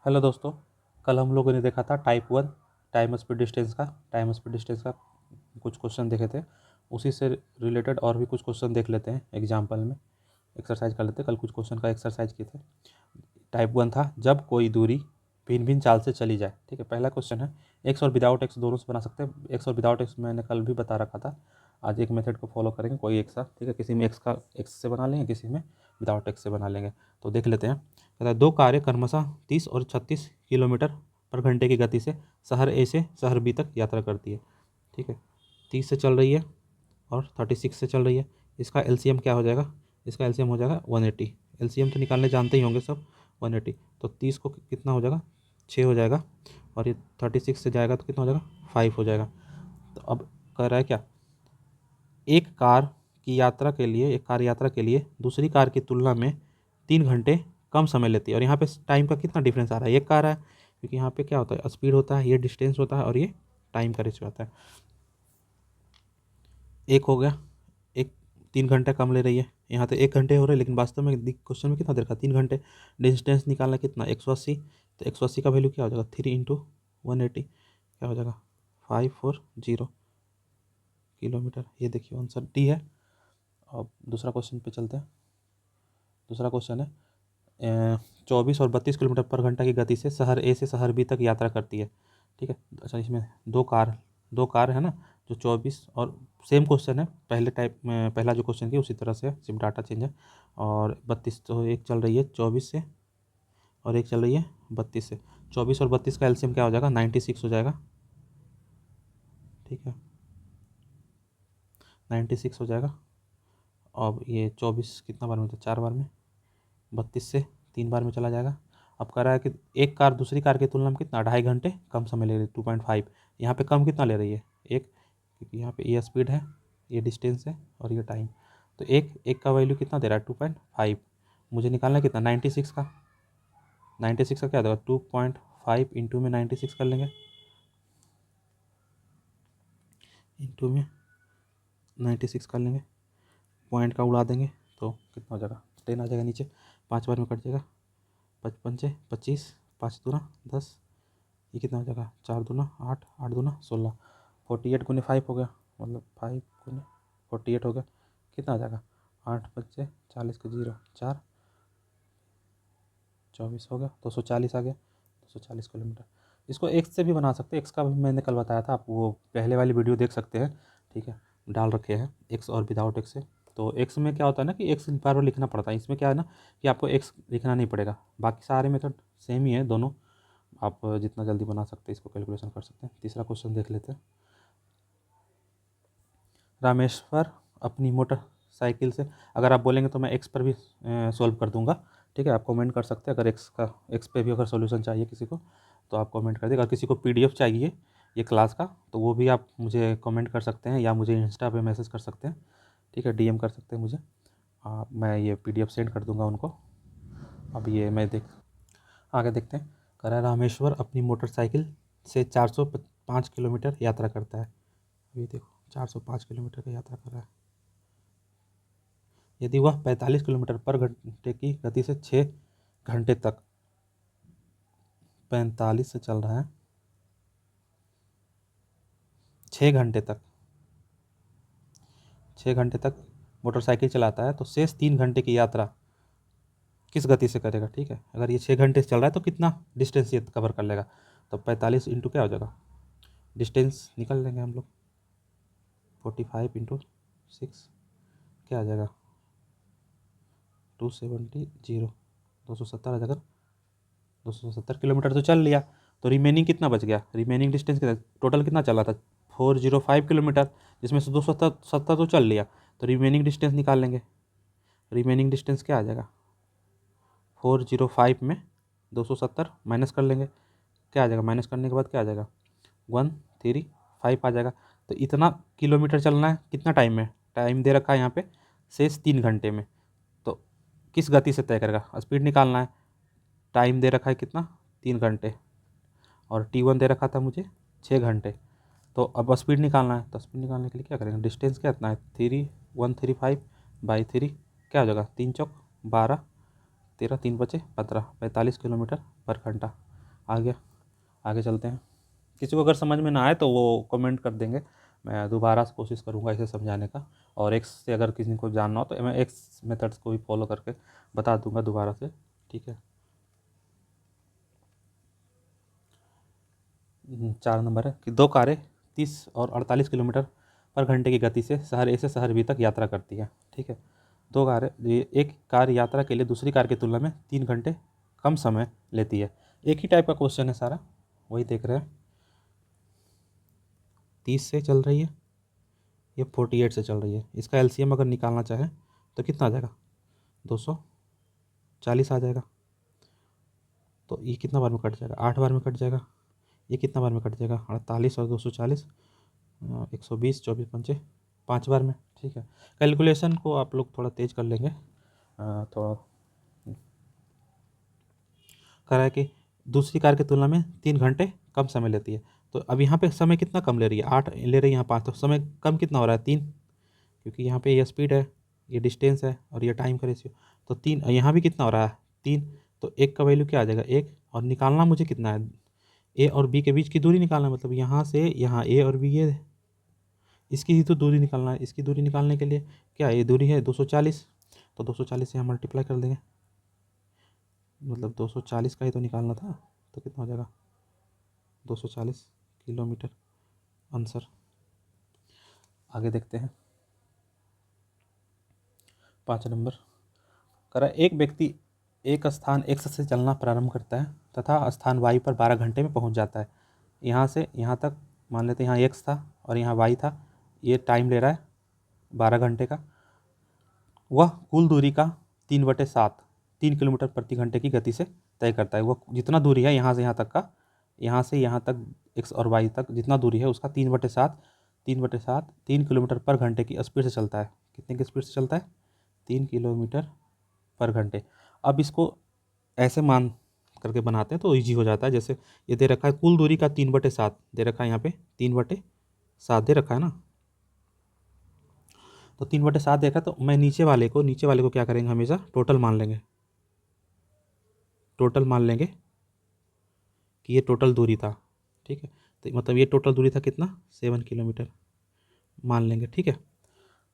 Hello दोस्तों। कल हम लोगों ने देखा था टाइप 1 टाइम स्पीड डिस्टेंस का कुछ क्वेश्चन देखे थे। उसी से रिलेटेड और भी कुछ क्वेश्चन देख लेते हैं, एग्जाम्पल में एक्सरसाइज कर लेते हैं। कल कुछ क्वेश्चन का एक्सरसाइज किए थे। टाइप 1 था, जब कोई दूरी भिन्न भिन्न चाल से चली जाए। ठीक है, पहला क्वेश्चन है एक्स और विदाउट एक्स दोनों से बना सकते हैं। एक्स और विदाउट एक्स मैंने कल भी बता रखा था। आज एक मेथड को फॉलो करेंगे, कोई एक सा। ठीक है, किसी में एक्स से बना लेंगे, किसी में विदाउट एक्स से बना लेंगे। तो देख लेते हैं। कहता है, दो कारें क्रमशः 30 और 36 किलोमीटर पर घंटे की गति से शहर ए से शहर बी तक यात्रा करती है। ठीक है, 30 से चल रही है और 36 से चल रही है। इसका एलसीएम क्या हो जाएगा? इसका एलसीएम हो जाएगा 180। एलसीएम तो निकालने जानते ही होंगे सब, 180। तो 30 को कितना हो जाएगा? 6 हो जाएगा। और ये 36 से जाएगा तो कितना हो जाएगा? 5 हो जाएगा। तो अब कह रहा है क्या, एक कार यात्रा के लिए दूसरी कार की तुलना में 3 घंटे कम समय लेती है। और यहाँ पे टाइम का कितना डिफरेंस आ रहा है? एक कार है, क्योंकि यहाँ पे क्या होता है, स्पीड होता है, ये डिस्टेंस होता है, और ये टाइम का रेशियो आता है। एक हो गया, एक 3 घंटे कम ले रही है। यहाँ तो 1 घंटे हो रहे हैं, लेकिन वास्तव में क्वेश्चन में कितना देर का? 3 घंटे। डिस्टेंस निकालना कितना? 180। तो 180 का वैल्यू क्या हो जाएगा? 3 × 180 क्या हो जाएगा? 540 किलोमीटर। ये देखिए आंसर डी है। अब दूसरा क्वेश्चन पे चलते हैं। दूसरा क्वेश्चन है 24 और 32 किलोमीटर पर घंटा की गति से शहर ए से शहर बी तक यात्रा करती है। ठीक है, अच्छा इसमें दो कार है ना, जो 24 और सेम क्वेश्चन है, पहले टाइप में पहला जो क्वेश्चन थी उसी तरह से है, सिर्फ डाटा चेंज है। और 32, तो एक चल रही है 24 से और एक चल रही है 32 से। 24 और 32 का एलसीएम क्या हो जाएगा? 96 हो जाएगा। ठीक है, 96 हो जाएगा। अब ये 24 कितना बार में था? 4 बार में। 32 से 3 बार में चला जाएगा। अब कह रहा है कि एक कार दूसरी कार की तुलना में कितना 2.5 घंटे कम समय ले रही है, 2.5। यहाँ पे कम कितना ले रही है? एक, क्योंकि यहाँ पे ये स्पीड है, ये डिस्टेंस है, और ये टाइम। तो एक एक का वैल्यू कितना दे रहा है? 2.5। मुझे निकालना है कितना? 96 का। 96 का क्या देगा? 2.5 इंटू में 96 कर लेंगे, इंटू में 96 कर लेंगे, पॉइंट का उड़ा देंगे तो कितना हो जाएगा? 10 आ जाएगा नीचे, 5 बार में कट जाएगा। 55 से 25, 5 दूना 10, ये कितना हो जाएगा? 4 दूना 8, 8 दूना 16, 48 × 5 हो गया, मतलब 5 × 48 हो गया। कितना आ जाएगा? 8 × 5 = 40 के 0 4, 24 हो गया, 240 आ गया। 240 किलोमीटर। इसको एक्स से भी बना सकते हैं, एक्स का भी मैंने कल बताया था, आप वो पहले वाली वीडियो देख सकते हैं। ठीक है, डाल रखे हैं एक्स और विदाउट एक्स से। तो एक्स में क्या होता है ना कि एक्स बार बार लिखना पड़ता है, इसमें क्या है ना कि आपको एक्स लिखना नहीं पड़ेगा। बाकी सारे मेथड सेम ही है दोनों, आप जितना जल्दी बना सकते हैं इसको कैलकुलेशन कर सकते हैं। तीसरा क्वेश्चन देख लेते हैं। रामेश्वर अपनी मोटरसाइकिल से, अगर आप बोलेंगे तो मैं एक्स पर भी सॉल्व कर दूंगा। ठीक है, आप कमेंट कर सकते हैं, अगर एक्स पे भी अगर सॉल्यूशन चाहिए किसी को तो आप कमेंट कर दीजिए। अगर किसी को पीडीएफ चाहिए ये क्लास का तो वो भी आप मुझे कमेंट कर सकते हैं, या मुझे इंस्टा पे मैसेज कर सकते हैं। ठीक है, डीएम कर सकते हैं मुझे, मैं ये पीडीएफ सेंड कर दूंगा उनको। अब ये मैं आगे देखते हैं। कह रहा है, रामेश्वर अपनी मोटरसाइकिल से 405 किलोमीटर यात्रा करता है। ये देखो 405 किलोमीटर की यात्रा कर रहा है। यदि वह 45 किलोमीटर पर घंटे की गति से 6 घंटे तक 45 से चल रहा है, 6 घंटे तक 6 घंटे तक मोटरसाइकिल चलाता है, तो शेष 3 घंटे की यात्रा किस गति से करेगा? ठीक है, अगर ये 6 घंटे से चल रहा है तो कितना डिस्टेंस ये कवर कर लेगा? तो 45 इंटू क्या हो जाएगा? डिस्टेंस निकल लेंगे हम लोग, 45 × 6 क्या आ जाएगा? 270, 270 आ जाएगा। 270 किलोमीटर तो चल लिया, तो रिमेनिंग कितना बच गया? रिमेनिंग डिस्टेंस कितना? टोटल कितना चला था? 405 किलोमीटर, जिसमें से 270 तो चल लिया, तो रिमेनिंग डिस्टेंस निकाल लेंगे। रिमेनिंग डिस्टेंस क्या आ जाएगा? 405 में 270 माइनस कर लेंगे, क्या आ जाएगा? माइनस करने के बाद क्या आ जाएगा? 135 आ जाएगा। तो इतना किलोमीटर चलना है कितना टाइम में? टाइम दे रखा है यहाँ पे शेष 3 घंटे में, तो किस गति से तय करेगा? स्पीड निकालना है। टाइम दे रखा है कितना? 3 घंटे, और T1 दे रखा था मुझे 6 घंटे। तो अब स्पीड निकालना है, तो स्पीड निकालने के लिए क्या करेंगे? डिस्टेंस क्या इतना है? 135/3 क्या हो जाएगा? 3 × 4 = 12, 13, 3 × 5 = 15, 45 किलोमीटर पर घंटा। आगे चलते हैं। किसी को अगर समझ में ना आए तो वो कमेंट कर देंगे, मैं दोबारा से कोशिश करूँगा इसे समझाने का। और एक्स से अगर किसी को जानना हो तो मैं एक्स मेथड्स को भी फॉलो करके बता दूंगा दोबारा से, ठीक है। 4 नंबर है कि 2 कारें 30 और 48 किलोमीटर पर घंटे की गति से शहर ए से शहर बी तक यात्रा करती है, ठीक है। 2 कारें, एक कार यात्रा के लिए दूसरी कार की तुलना में 3 घंटे कम समय लेती है। एक ही टाइप का क्वेश्चन है सारा, वही देख रहे हैं। 30 से चल रही है, ये 48 से चल रही है। इसका एलसीएम अगर निकालना चाहें तो कितना आ जाएगा, 240 आ जाएगा। तो ये कितना बार में कट जाएगा, 8 बार में कट जाएगा। ये कितना बार में कट जाएगा, 48 और 240, 120, 24 पंचे 5 बार में, ठीक है। कैलकुलेशन को आप लोग थोड़ा तेज कर लेंगे। थोड़ा करा है कि दूसरी कार की तुलना में 3 घंटे कम समय लेती है। तो अब यहाँ पे समय कितना कम ले रही है, 8 ले रही है, यहाँ 5, तो समय कम कितना हो रहा है, 3, क्योंकि यहाँ पे ये स्पीड है, ये डिस्टेंस है और ये टाइम का रेशियो। तो 3, यहाँ भी कितना हो रहा है, 3। तो एक का वैल्यू क्या आ जाएगा, 1। और निकालना मुझे कितना है, ए और बी के बीच की दूरी निकालना, मतलब यहाँ से यहाँ ए और बी, ये इसकी ही तो दूरी निकालना है। इसकी दूरी निकालने के लिए क्या, ये दूरी है 240, तो 240 से हम मल्टीप्लाई कर देंगे, मतलब 240 का ही तो निकालना था। तो कितना हो जाएगा, 240 किलोमीटर आंसर। आगे देखते हैं 5 नंबर करा, एक व्यक्ति एक स्थान एक्स से चलना प्रारंभ करता है तथा स्थान वाई पर 12 घंटे में पहुंच जाता है। यहाँ से यहाँ तक मान लेते हैं, यहाँ एक्स था और यहाँ वाई था, ये टाइम ले रहा है 12 घंटे का। वह कुल दूरी का 3/7 3 किलोमीटर प्रति घंटे की गति से तय करता है। वह जितना दूरी है यहाँ से यहाँ तक का, यहाँ से यहाँ तक एक्स और वाई तक जितना दूरी है उसका 3/7 3 किलोमीटर पर घंटे की स्पीड से चलता है। कितने की स्पीड से चलता है, 3 किलोमीटर पर घंटे। अब इसको ऐसे मान करके बनाते हैं तो ईजी हो जाता है। जैसे ये दे रखा है कुल दूरी का 3/7 दे रखा है, यहाँ पे 3/7 दे रखा है ना, तो 3/7 देखा। तो मैं नीचे वाले को क्या करेंगे, हमेशा टोटल मान लेंगे। टोटल मान लेंगे कि ये टोटल दूरी था, ठीक है। तो मतलब ये टोटल दूरी था कितना, 7 किलोमीटर मान लेंगे, ठीक है।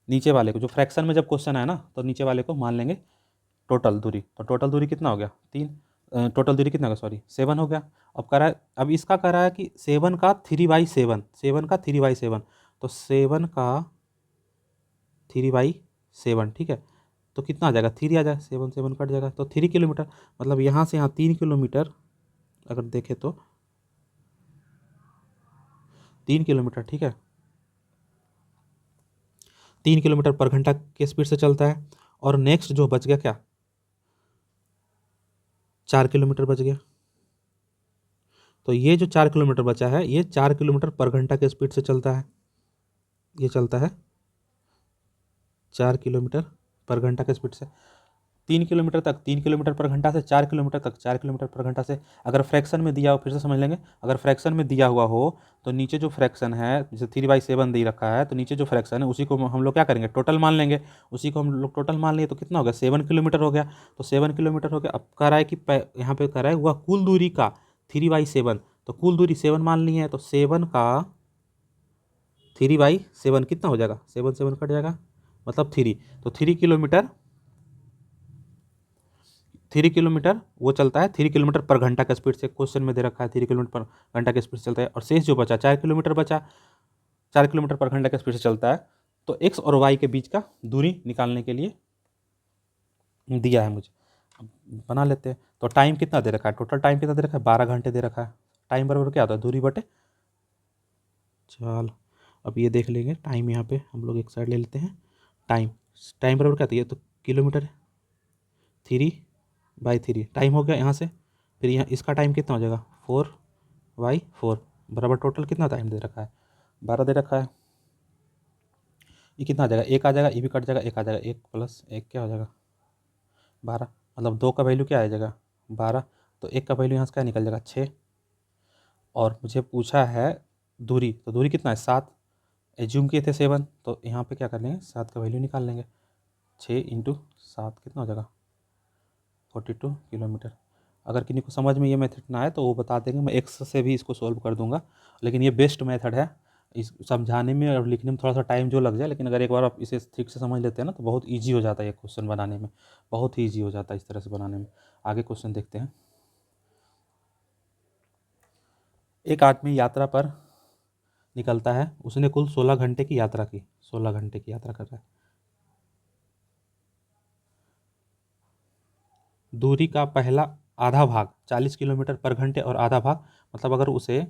नीचे वाले को जो फ्रैक्शन में जब क्वेश्चन आया ना, तो नीचे वाले को मान लेंगे टोटल दूरी। तो टोटल दूरी कितना हो गया, 3, टोटल दूरी कितना हो गया, सॉरी 7 हो गया। अब कह रहा है, अब इसका कह रहा है कि 7 का 3/7, 7 का 3/7, तो 7 का 3/7, ठीक है। तो कितना आ जाएगा, 3 आ जाएगा, 7 7 कट जाएगा, तो 3 किलोमीटर। मतलब यहाँ से यहाँ 3 किलोमीटर अगर देखें तो 3 किलोमीटर, ठीक है, 3 किलोमीटर पर घंटा के स्पीड से चलता है। और नेक्स्ट जो बच गया क्या, 4 किलोमीटर बच गया। तो ये जो 4 किलोमीटर बचा है, ये 4 किलोमीटर पर घंटा के स्पीड से चलता है। ये चलता है 4 किलोमीटर पर घंटा के स्पीड से 3 किलोमीटर तक, 3 किलोमीटर पर घंटा से 4 किलोमीटर तक, 4 किलोमीटर पर घंटा से। अगर फ्रैक्शन में दिया हो, फिर से समझ लेंगे, अगर फ्रैक्शन में दिया हुआ हो तो नीचे जो फ्रैक्शन है, जैसे 3/7 दे रखा है, तो नीचे जो फ्रैक्शन है उसी को हम लोग क्या करेंगे, टोटल मान लेंगे। उसी को हम लोग टोटल मान लिए तो कितना हो गया, 7 किलोमीटर हो गया। तो 7 किलोमीटर हो गया। अब कह रहा है कि यहाँ पे कह रहा है वह कुल दूरी का 3/7, तो कुल दूरी 7 मान ली है, तो 7 का 3/7 कितना हो जाएगा, 7 7 कट जाएगा, मतलब 3। तो 3 किलोमीटर वो चलता है, 3 किलोमीटर पर घंटा का स्पीड से क्वेश्चन में दे रखा है, 3 किलोमीटर पर घंटा की स्पीड से चलता है। और शेष जो बचा 4 किलोमीटर बचा, 4 किलोमीटर पर घंटा की स्पीड से चलता है। तो एक्स और वाई के बीच का दूरी निकालने के लिए दिया है मुझे, बना लेते हैं। तो टाइम कितना दे रखा है, टोटल टाइम कितना दे रखा है, 12 घंटे दे रखा है। टाइम बराबर क्या होता है, दूरी बटे चाल। अब ये देख लेंगे टाइम, यहाँ पे हम लोग एक साइड ले लेते हैं। टाइम टाइम बराबर क्या होता है, ये तो किलोमीटर है, 3/3 टाइम हो गया यहाँ से। फिर यहाँ इसका टाइम कितना हो जाएगा, 4/4 बराबर टोटल कितना टाइम दे रखा है, 12 दे रखा है। ये कितना आ जाएगा, 1 आ जाएगा, ये भी कट जाएगा, 1 आ जाएगा, 1 + 1 क्या हो जाएगा, 12। मतलब 2 का वैल्यू क्या आ जाएगा, 12। तो 1 का वैल्यू यहाँ से क्या निकल जाएगा, 6। और मुझे पूछा है दूरी, तो दूरी कितना है, 7। एज्यूम किए थे 7, तो यहाँ पे क्या कर लेंगे, 7 का वैल्यू निकाल लेंगे। 6 × 7 कितना हो जाएगा, 42 किलोमीटर। अगर किसी को समझ में ये मेथड ना आए तो वो बता देंगे, मैं एक्स से भी इसको सॉल्व कर दूंगा, लेकिन ये बेस्ट मेथड है इस समझाने में और लिखने में थोड़ा सा टाइम जो लग जाए, लेकिन अगर एक बार आप इसे ठीक से समझ लेते हैं ना तो बहुत ईजी हो जाता है ये क्वेश्चन बनाने में, बहुत ही ईजी हो जाता है इस तरह से बनाने में। आगे क्वेश्चन देखते हैं। एक आदमी यात्रा पर निकलता है, उसने कुल 16 घंटे की यात्रा की, 16 घंटे की यात्रा कर रहा है। दूरी का पहला आधा भाग 40 किलोमीटर पर घंटे और आधा भाग, मतलब अगर उसे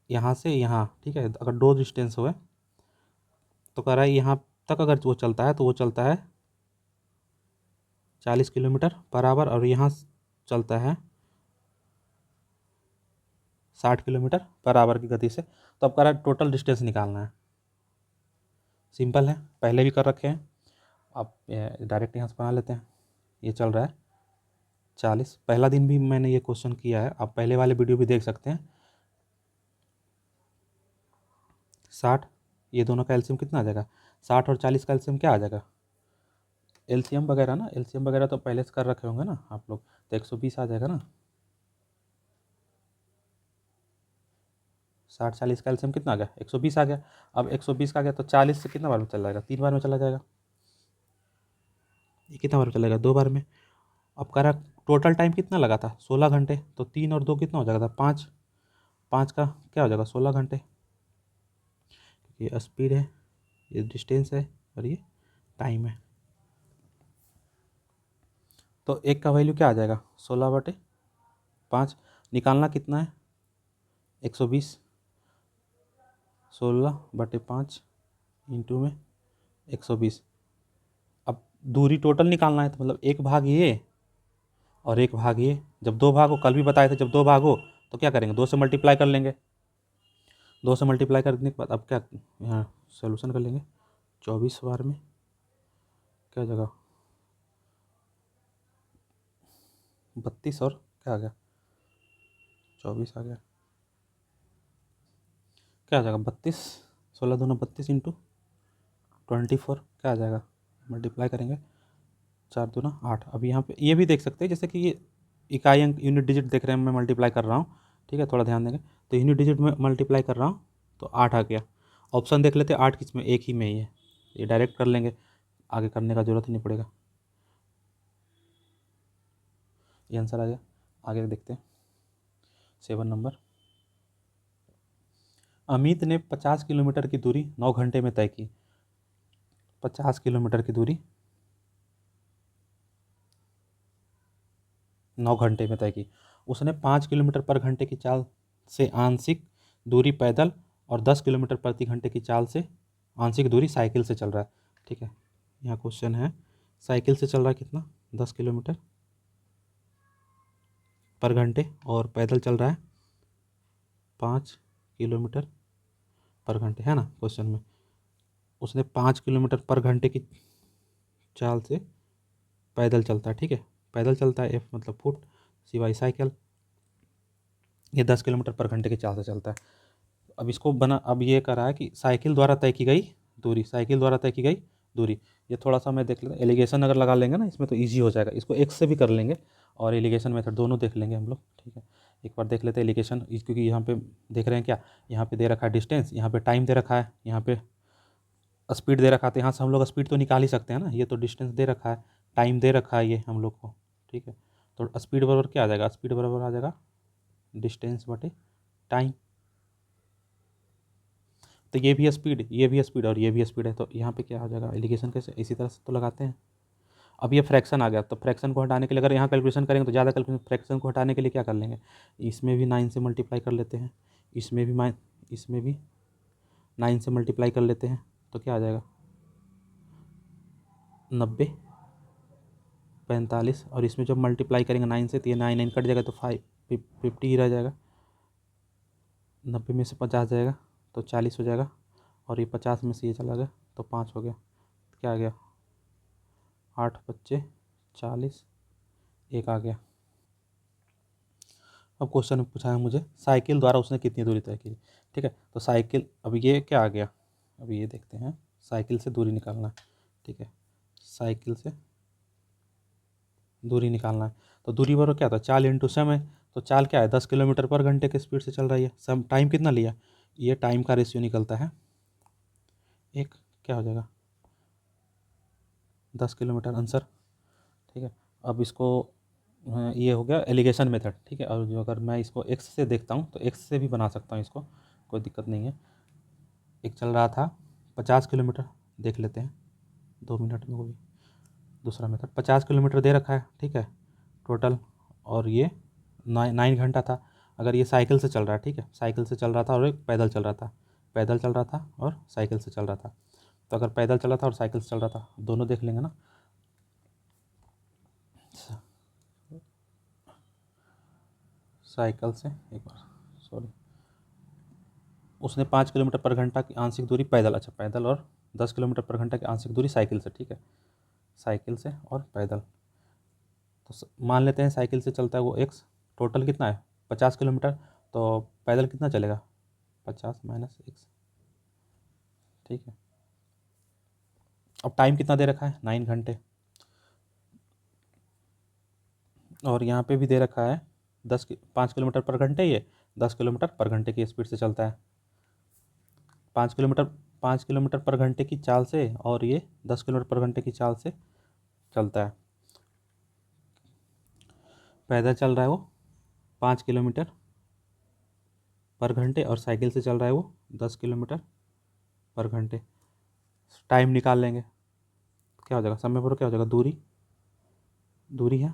यहाँ से यहाँ, ठीक है, अगर दो डिस्टेंस हुए तो कह रहा है यहाँ तक अगर वो चलता है तो वो चलता है 40 किलोमीटर बराबर, और यहाँ चलता है 60 किलोमीटर बराबर की गति से। तो अब कह रहा है टोटल डिस्टेंस निकालना है। सिंपल है, पहले भी कर रखे हैं, अब डायरेक्ट यहाँ से बना लेते हैं। ये चल रहा है 40, पहला दिन भी मैंने ये क्वेश्चन किया है, आप पहले वाले वीडियो भी देख सकते हैं। 60, ये दोनों का एलसीएम कितना आ जाएगा, 60 और 40 का एलसीएम क्या आ जाएगा, एलसीएम वगैरह ना, एलसीएम वगैरह तो पहले से कर रखे होंगे ना आप लोग, तो 120 आ जाएगा ना। 60 40 का एलसीएम कितना आ गया, 120 आ गया। अब 120 का आ गया तो 40 से कितना बार में चला जाएगा, 3 बार में चला जाएगा। ये कितना बार में चलेगा, 2 बार में। अब कह रहा टोटल टाइम कितना लगा था, 16 घंटे, तो 3 और 2 कितना हो जाएगा था, 5, 5 का क्या हो जाएगा 16 घंटे, ये स्पीड है, ये डिस्टेंस है, और ये टाइम है। तो एक का वैल्यू क्या आ जाएगा, 16/5। निकालना कितना है, 120, 16/5 इंटू में 120। अब दूरी टोटल निकालना है, तो मतलब एक भाग ये और एक भाग ये, जब दो भाग हो, कल भी बताए थे, जब दो भाग हो तो क्या करेंगे, 2 से मल्टीप्लाई कर लेंगे। 2 से मल्टीप्लाई करने के बाद अब क्या, यहाँ सोल्यूशन कर लेंगे। 24 बार में क्या जगह, 32 और क्या आ गया, 24 आ गया, क्या आ जाएगा 32, 16 दूना 32 इंटू 24 क्या आ जाएगा, मल्टीप्लाई करेंगे, 4 दूना 8। अब यहाँ पे ये भी देख सकते हैं, जैसे कि ये इकाई अंक यूनिट डिजिट देख रहे हैं, मैं मल्टीप्लाई कर रहा हूँ, ठीक है, थोड़ा ध्यान देंगे, तो यूनिट डिजिट में मल्टीप्लाई कर रहा हूँ तो 8 आ गया। ऑप्शन देख लेते हैं, 8 किस में, एक ही में ही है, ये डायरेक्ट कर लेंगे, आगे करने का जरूरत ही नहीं पड़ेगा, ये आंसर आ गया। आगे देखते हैं 7 नंबर। अमित ने 50 किलोमीटर की दूरी 9 घंटे में तय की, 50 किलोमीटर की दूरी 9 घंटे में तय की। उसने 5 किलोमीटर पर घंटे की चाल से आंशिक दूरी पैदल और 10 किलोमीटर प्रति घंटे की चाल से आंशिक दूरी साइकिल से चल रहा है, ठीक है। यहाँ क्वेश्चन है, साइकिल से चल रहा है कितना, 10 किलोमीटर पर घंटे, और पैदल चल रहा है 5 किलोमीटर पर घंटे, है ना क्वेश्चन में। उसने 5 किलोमीटर पर घंटे की चाल से पैदल चलता है, ठीक है, पैदल चलता है, एफ मतलब फुट, सी वाई साइकिल, ये 10 किलोमीटर पर घंटे की चाल से चलता है। अब इसको बना, अब ये कह रहा है कि साइकिल द्वारा तय की गई दूरी, साइकिल द्वारा तय की गई दूरी, ये थोड़ा सा मैं देख लेता, एलिगेशन अगर लगा लेंगे ना इसमें तो ईजी हो जाएगा, इसको एक्स से भी कर लेंगे और एलिगेशन मेथड दोनों देख लेंगे हम लोग, ठीक है। एक बार देख लेते हैं एलिगेशन, क्योंकि यहाँ पे देख रहे हैं क्या, यहाँ पे दे रखा है डिस्टेंस, यहाँ पे टाइम दे रखा है, यहाँ पे स्पीड दे रखा है, तो यहाँ से हम लोग स्पीड तो निकाल ही सकते हैं ना, ये तो डिस्टेंस दे रखा है, टाइम दे रखा है ये हम लोग को, ठीक है। तो स्पीड बराबर क्या आ जाएगा, स्पीड बराबर आ जाएगा डिस्टेंस बटे टाइम। तो ये भी स्पीड, ये भी स्पीड और ये भी स्पीड है, तो यहाँ पे क्या हो जाएगा, एलिगेशन कैसे, इसी तरह से तो लगाते हैं। अब ये फ्रैक्शन आ गया, तो फ्रैक्शन को हटाने के लिए अगर यहाँ कैलकुलेशन करेंगे तो ज़्यादा कैलकुलेशन, फ्रैक्शन को हटाने के लिए क्या कर लेंगे, इसमें भी 9 से मल्टीप्लाई कर लेते हैं, इसमें भी 9 से मल्टीप्लाई कर लेते हैं, तो क्या आ जाएगा 90, 45, और इसमें जब मल्टीप्लाई करेंगे 9 से तो ये 9 9 कट जाएगा, तो 50 ही रह जाएगा, 90 में से 50 जाएगा तो 40 हो जाएगा, और ये 50 में से ये चला गया तो 5 हो गया, तो क्या आ गया 8 बच्चे 40, एक आ गया। अब क्वेश्चन पूछा है मुझे, साइकिल द्वारा उसने कितनी दूरी तय की, ठीक है। तो साइकिल, अब ये क्या आ गया, अब ये देखते हैं, साइकिल से दूरी निकालना है, ठीक है, साइकिल से दूरी निकालना है। तो दूरी बराबर क्या था, चाल इंटू समय। तो चाल क्या है, 10 किलोमीटर पर घंटे के स्पीड से चल रही है। सम टाइम कितना लिया, ये टाइम का रेशियो निकलता है एक, क्या हो जाएगा 10 किलोमीटर आंसर। ठीक है, अब इसको ये हो गया एलिगेशन मेथड। ठीक है, और जो अगर मैं इसको एक्स से देखता हूँ तो एक्स से भी बना सकता हूँ इसको, कोई दिक्कत नहीं है। एक चल रहा था 50 किलोमीटर, देख लेते हैं 2 मिनट में, वो भी दूसरा मेथड 50 किलोमीटर दे रखा है। ठीक है टोटल, और ये 9 घंटा था। अगर ये साइकिल से चल रहा है, ठीक है साइकिल से चल रहा था और एक पैदल चल रहा था, पैदल चल रहा था और साइकिल से चल रहा था। तो अगर पैदल चल रहा था और साइकिल से चल रहा था, दोनों देख लेंगे ना। साइकिल से एक बार, सॉरी, उसने 5 किलोमीटर पर घंटा की आंशिक दूरी पैदल, अच्छा पैदल, और 10 किलोमीटर पर घंटा की आंशिक दूरी साइकिल से। ठीक है, साइकिल से और पैदल। तो मान लेते हैं साइकिल से चलता है वो एक्स, टोटल कितना है 50 किलोमीटर, तो पैदल कितना चलेगा 50 माइनस एक्स। ठीक है, अब टाइम कितना दे रखा है 9 घंटे, और यहाँ पे भी दे रखा है 5 किलोमीटर पर घंटे, ये 10 किलोमीटर पर घंटे की स्पीड से चलता है। 5 किलोमीटर 5 किलोमीटर पर घंटे की चाल से, और ये 10 किलोमीटर पर घंटे की चाल से चलता है। पैदल चल रहा है वो 5 किलोमीटर पर घंटे, और साइकिल से चल रहा है वो 10 किलोमीटर पर घंटे। टाइम निकाल लेंगे, क्या हो जाएगा, समय पर क्या हो जाएगा, दूरी, दूरी है,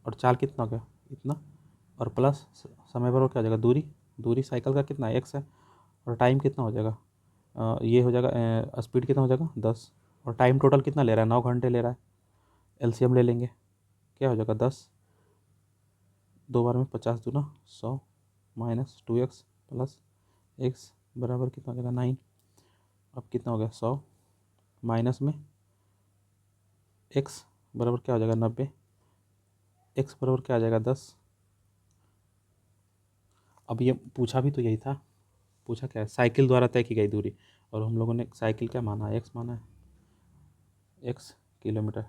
और चाल कितना हो गया इतना, और प्लस समय पर क्या हो जाएगा, दूरी, दूरी साइकिल का कितना है एक्स है, और टाइम कितना हो जाएगा, ये हो जाएगा स्पीड कितना हो जाएगा 10, और टाइम टोटल कितना ले रहा है 9 घंटे ले रहा है। एलसीएम ले लेंगे, क्या हो जाएगा 10, 2 बार में 50 दूना 100, माइनस 2x प्लस एक्स बराबर कितना हो जाएगा 9। अब कितना हो गया 100, माइनस में एक्स बराबर क्या हो जाएगा 90, एक्स बराबर क्या आ जाएगा 10। अब ये पूछा भी तो यही था, पूछा क्या है, साइकिल द्वारा तय की गई दूरी, और हम लोगों ने साइकिल क्या माना है, एक्स माना है, एक्स किलोमीटर।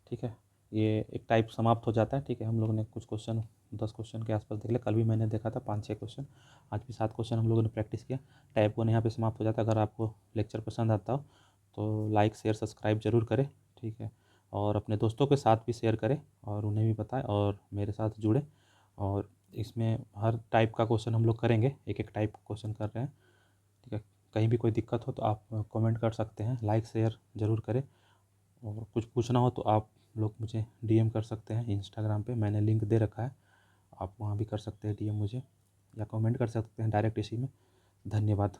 ठीक है, ये एक टाइप समाप्त हो जाता है। ठीक है, हम लोगों ने कुछ क्वेश्चन 10 क्वेश्चन के आसपास देख लिया, कल भी मैंने देखा था 5-6 क्वेश्चन, आज भी 7 क्वेश्चन हम लोगों ने प्रैक्टिस किया। टाइप 1 यहाँ पे समाप्त हो जाता है। अगर आपको लेक्चर पसंद आता हो तो लाइक शेयर सब्सक्राइब जरूर करें। ठीक है, और अपने दोस्तों के साथ भी शेयर करें, और उन्हें भी बताएं, और मेरे साथ जुड़े। और इसमें हर टाइप का क्वेश्चन हम लोग करेंगे, एक एक टाइप क्वेश्चन कर रहे हैं। ठीक है, कहीं भी कोई दिक्कत हो तो आप कमेंट कर सकते हैं, लाइक शेयर ज़रूर करें, और कुछ पूछना हो तो आप लोग मुझे डीएम कर सकते हैं इंस्टाग्राम पे, मैंने लिंक दे रखा है, आप वहाँ भी कर सकते हैं डीएम मुझे, या कमेंट कर सकते हैं डायरेक्ट इसी में। धन्यवाद।